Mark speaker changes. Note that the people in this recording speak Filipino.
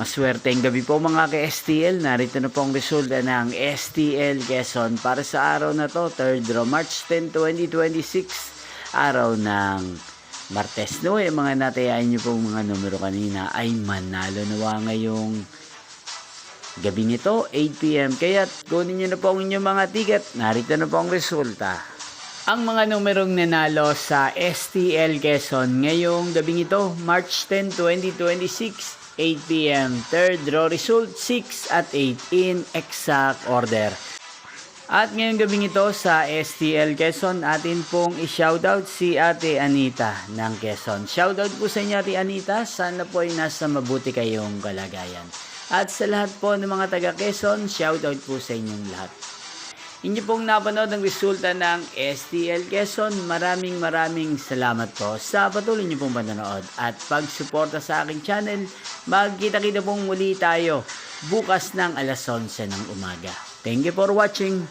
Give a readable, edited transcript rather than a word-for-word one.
Speaker 1: Maswerteng gabi po mga ka-STL. Narito na po ang resulta ng STL Quezon para sa araw na to, 3rd March 10, 2026. Araw ng Martes. No, yung mga natayaan nyo pong mga numero kanina ay manalo nawa ngayong gabi nito, 8 p.m. Kaya kunin nyo na po ang inyong mga ticket. Narito na po ang resulta. Ang mga numerong nanalo sa STL Quezon ngayong gabi nito, March 10, 2026. 8 p.m. Third draw result 6 at 8 in exact order. At ngayong gabing ito sa STL Quezon, atin pong i-shoutout si Ate Anita ng Quezon. Shoutout po sa inyo Ate Anita, sana po ay nasa mabuti kayong kalagayan. At sa lahat po ng mga taga Quezon, shoutout po sa inyong lahat. Inyo pong napanood ang resulta ng STL Quezon. Maraming salamat po sa patuloy niyo pong panonood at pagsuporta sa aking channel. Magkita-kita pong muli tayo bukas ng alas 11 ng umaga. Thank you for watching.